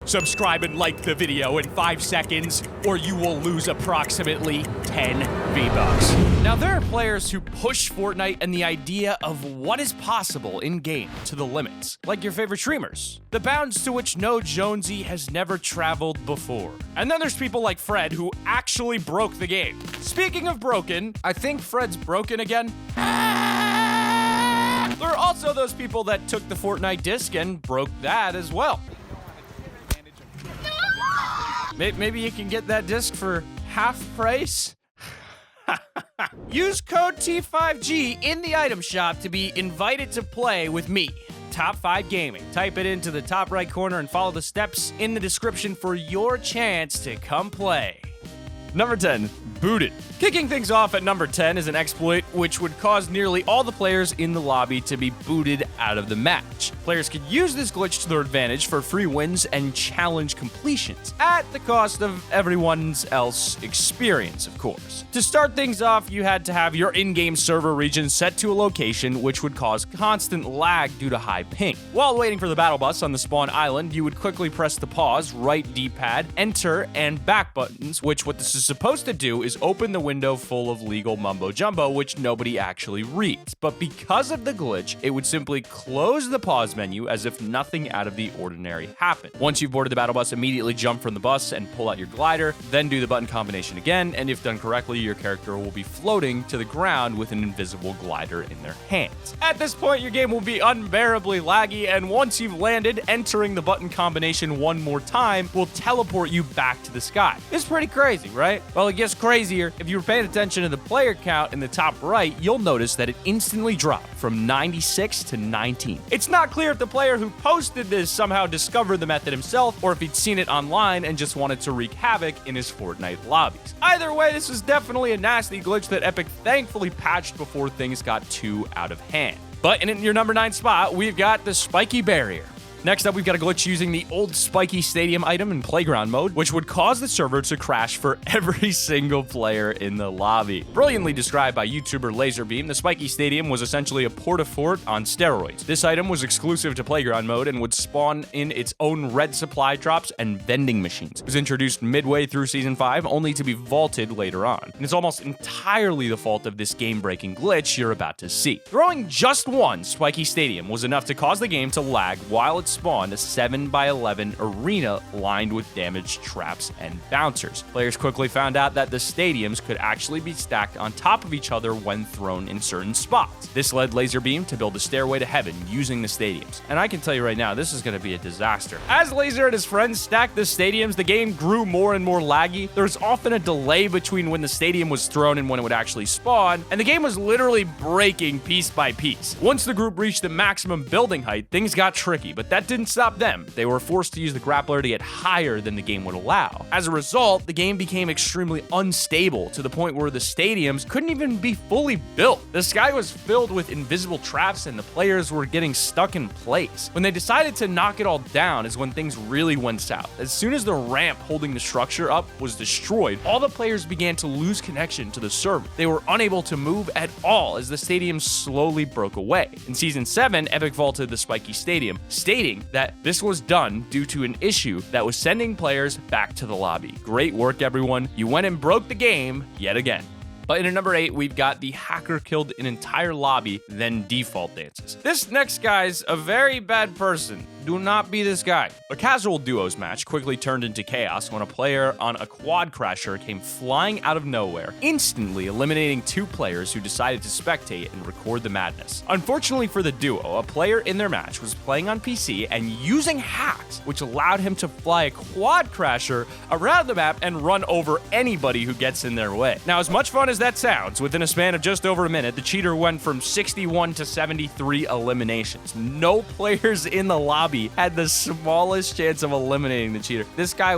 Subscribe and like the video in 5 seconds, or you will lose approximately 10 V-Bucks. Now, there are players who push Fortnite and the idea of what is possible in-game to the limits, like your favorite streamers, the bounds to which no Jonesy has never traveled before. And then there's people like Fred who actually broke the game. Speaking of broken, I think Fred's broken again. There are also those people that took the Fortnite disc and broke that as well. Maybe you can get that disc for half price? Use code T5G in the item shop to be invited to play with me, Top 5 Gaming. Type it into the top right corner and follow the steps in the description for your chance to come play. Number 10, booted. Kicking things off at number 10 is an exploit which would cause nearly all the players in the lobby to be booted out of the match. Players could use this glitch to their advantage for free wins and challenge completions, at the cost of everyone's else experience, of course. To start things off, you had to have your in-game server region set to a location which would cause constant lag due to high ping. While waiting for the battle bus on the spawn island, you would quickly press the pause, right D-pad, enter, and back buttons, which what this is supposed to do is open the window full of legal mumbo-jumbo, which nobody actually reads. But because of the glitch, it would simply close the pause menu as if nothing out of the ordinary happened. Once you've boarded the battle bus, immediately jump from the bus and pull out your glider, then do the button combination again, and if done correctly, your character will be floating to the ground with an invisible glider in their hands. At this point, your game will be unbearably laggy, and once you've landed, entering the button combination one more time will teleport you back to the sky. It's pretty crazy, right? Well, it gets crazier. If you were paying attention to the player count in the top right, you'll notice that it instantly dropped from 96 to 19. It's not clear if the player who posted this somehow discovered the method himself, or if he'd seen it online and just wanted to wreak havoc in his Fortnite lobbies. Either way, this is definitely a nasty glitch that Epic thankfully patched before things got too out of hand. But in your number 9 spot, we've got the Spiky Barrier. Next up, we've got a glitch using the old Spiky Stadium item in Playground mode, which would cause the server to crash for every single player in the lobby. Brilliantly described by YouTuber LaserBeam, the Spiky Stadium was essentially a porta-fort on steroids. This item was exclusive to Playground mode and would spawn in its own red supply drops and vending machines. It was introduced midway through Season 5, only to be vaulted later on. And it's almost entirely the fault of this game-breaking glitch you're about to see. Throwing just one Spiky Stadium was enough to cause the game to lag while it spawned a 7x11 arena lined with damaged traps and bouncers. Players quickly found out that the stadiums could actually be stacked on top of each other when thrown in certain spots. This led LaserBeam to build a stairway to heaven using the stadiums. And I can tell you right now, this is going to be a disaster. As Laser and his friends stacked the stadiums, the game grew more and more laggy. There's often a delay between when the stadium was thrown and when it would actually spawn, and the game was literally breaking piece by piece. Once the group reached the maximum building height, things got tricky, but that didn't stop them. They were forced to use the grappler to get higher than the game would allow. As a result, the game became extremely unstable to the point where the stadiums couldn't even be fully built. The sky was filled with invisible traps and the players were getting stuck in place. When they decided to knock it all down is when things really went south. As soon as the ramp holding the structure up was destroyed, all the players began to lose connection to the server. They were unable to move at all as the stadium slowly broke away. In Season 7, Epic vaulted the Spiky Stadium, stating that this was done due to an issue that was sending players back to the lobby. Great work, everyone. You went and broke the game yet again. But in at number 8, we've got the hacker killed an entire lobby, then default dances. This next guy's a very bad person. Do not be this guy. A casual duos match quickly turned into chaos when a player on a quad crasher came flying out of nowhere, instantly eliminating 2 players who decided to spectate and record the madness. Unfortunately for the duo, a player in their match was playing on PC and using hacks, which allowed him to fly a quad crasher around the map and run over anybody who gets in their way. Now, as much fun as that sounds, within a span of just over a minute, the cheater went from 61 to 73 eliminations. No players in the lobby had the smallest chance of eliminating the cheater. This guy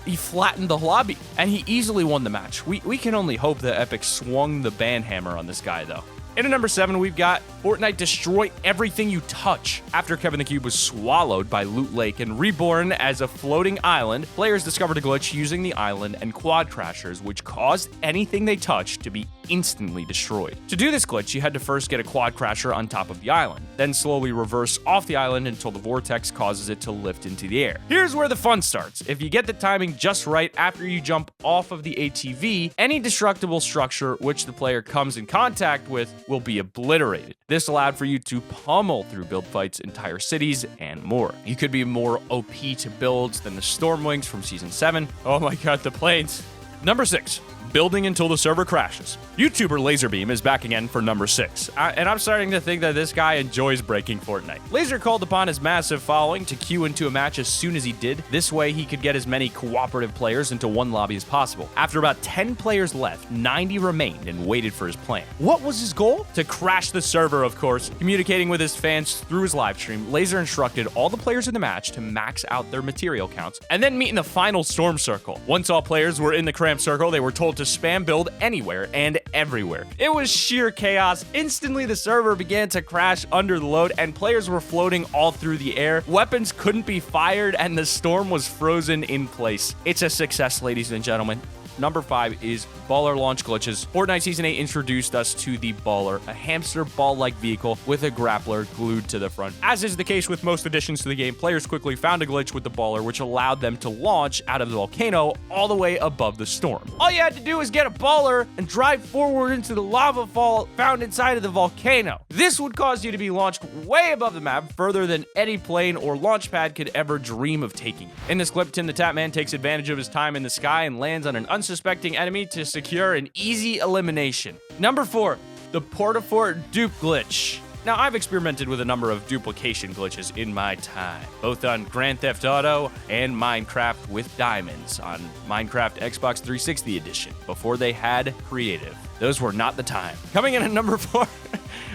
he flattened the lobby, and he easily won the match. We can only hope that Epic swung the ban hammer on this guy, though. In at number 7, we've got Fortnite destroy everything you touch. After Kevin the Cube was swallowed by Loot Lake and reborn as a floating island, players discovered a glitch using the island and quad crashers, which caused anything they touched to be instantly destroyed. To do this glitch, you had to first get a quad crasher on top of the island, then slowly reverse off the island until the vortex causes it to lift into the air. Here's where the fun starts. If you get the timing just right after you jump off of the ATV, any destructible structure which the player comes in contact with will be obliterated. This allowed for you to pummel through build fights, entire cities, and more. You could be more OP to builds than the Stormwings from Season 7. Oh my god, the planes. Number 6. Building until the server crashes. YouTuber Laserbeam is back again for number 6, and I'm starting to think that this guy enjoys breaking Fortnite. Laser called upon his massive following to queue into a match as soon as he did. This way, he could get as many cooperative players into one lobby as possible. After about 10 players left, 90 remained and waited for his plan. What was his goal? To crash the server, of course. Communicating with his fans through his live stream, Laser instructed all the players in the match to max out their material counts and then meet in the final storm circle. Once all players were in the cramped circle, they were told to spam build anywhere and everywhere. It was sheer chaos. Instantly, the server began to crash under the load and players were floating all through the air. Weapons couldn't be fired and the storm was frozen in place. It's a success, ladies and gentlemen. Number 5 is Baller launch glitches. Fortnite Season 8 introduced us to the Baller, a hamster ball-like vehicle with a grappler glued to the front. As is the case with most additions to the game, players quickly found a glitch with the Baller, which allowed them to launch out of the volcano all the way above the storm. All you had to do was get a Baller and drive forward into the lava fall found inside of the volcano. This would cause you to be launched way above the map, further than any plane or launch pad could ever dream of taking. In this clip, Tim the Tatman takes advantage of his time in the sky and lands on an unsuspecting enemy to secure an easy elimination. Number 4, the Port-a-Fort dupe glitch. Now, I've experimented with a number of duplication glitches in my time, both on Grand Theft Auto and Minecraft with diamonds on Minecraft Xbox 360 edition, before they had creative. Those were not the time. Coming in at number 4,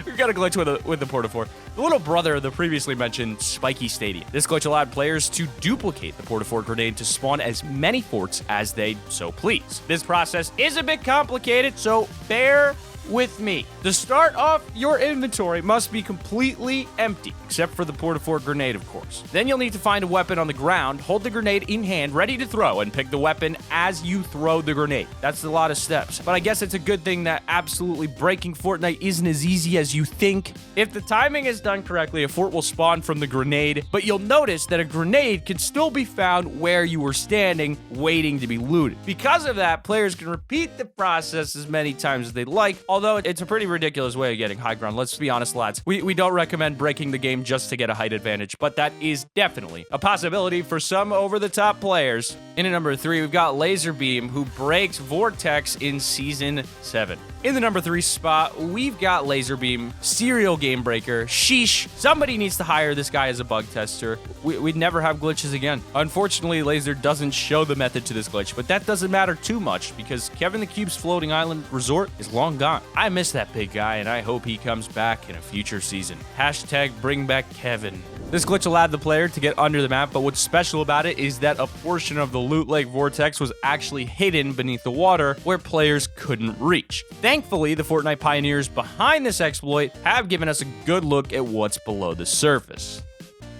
we've got a glitch with the Port-a-Fort. The little brother of the previously mentioned Spiky Stadium. This glitch allowed players to duplicate the Port-a-Fort grenade to spawn as many forts as they so please. This process is a bit complicated, so bear with me. To start off, your inventory must be completely empty, except for the Port-a-Fort grenade, of course. Then you'll need to find a weapon on the ground, hold the grenade in hand, ready to throw, and pick the weapon as you throw the grenade. That's a lot of steps, but I guess it's a good thing that absolutely breaking Fortnite isn't as easy as you think. If the timing is done correctly, a fort will spawn from the grenade, but you'll notice that a grenade can still be found where you were standing, waiting to be looted. Because of that, players can repeat the process as many times as they like, although it's a pretty ridiculous way of getting high ground. Let's be honest, lads. We don't recommend breaking the game just to get a height advantage, but that is definitely a possibility for some over-the-top players. In at number 3, we've got Laserbeam, who breaks Vortex in Season 7. In the number 3 spot, we've got Laserbeam, serial game breaker. Sheesh. Somebody needs to hire this guy as a bug tester. We'd never have glitches again. Unfortunately, Laser doesn't show the method to this glitch, but that doesn't matter too much because Kevin the Cube's floating island resort is long gone. I miss that big guy, and I hope he comes back in a future season. Hashtag bring back Kevin. This glitch allowed the player to get under the map, but what's special about it is that a portion of the Loot Lake Vortex was actually hidden beneath the water where players couldn't reach. Thankfully, the Fortnite pioneers behind this exploit have given us a good look at what's below the surface.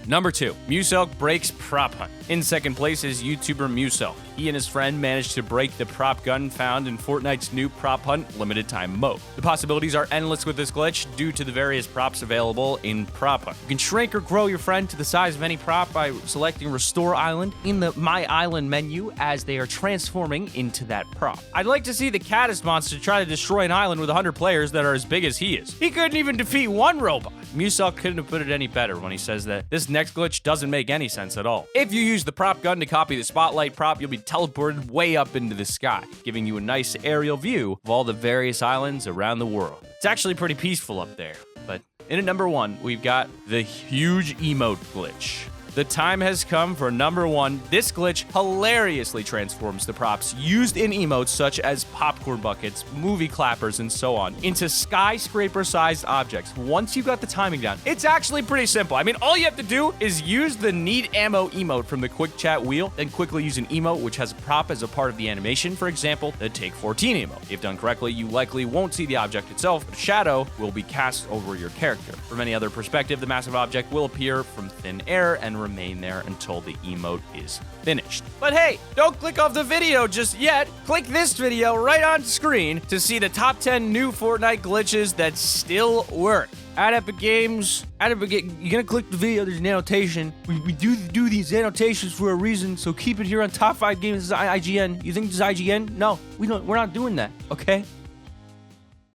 Number 2, Muselk breaks prop hunt. In second place is YouTuber Muselk. He and his friend managed to break the prop gun found in Fortnite's new prop hunt limited time mode. The possibilities are endless with this glitch due to the various props available in prop hunt. You can shrink or grow your friend to the size of any prop by selecting Restore Island in the My Island menu as they are transforming into that prop. I'd like to see the Caddis monster try to destroy an island with 100 players that are as big as he is. He couldn't even defeat one robot. Muselk couldn't have put it any better when he says that this next glitch doesn't make any sense at all. If you use the prop gun to copy the spotlight prop, you'll be teleported way up into the sky, giving you a nice aerial view of all the various islands around the world. It's actually pretty peaceful up there, but in at number 1, we've got the huge emote glitch. The time has come for number 1. This glitch hilariously transforms the props used in emotes such as popcorn buckets, movie clappers, and so on into skyscraper-sized objects. Once you've got the timing down, it's actually pretty simple. I mean, all you have to do is use the need ammo emote from the quick chat wheel, then quickly use an emote which has a prop as a part of the animation. For example, the Take 14 emote. If done correctly, you likely won't see the object itself, but a shadow will be cast over your character. From any other perspective, the massive object will appear from thin air and remain there until the emote is finished. But hey, don't click off the video just yet. Click this video right on screen to see the top 10 new Fortnite glitches that still work. At Epic Games, you're gonna click the video, there's an annotation. We do these annotations for a reason, so keep it here on Top 5 Games. This is IGN. You think this is IGN? No, we're not doing that, okay?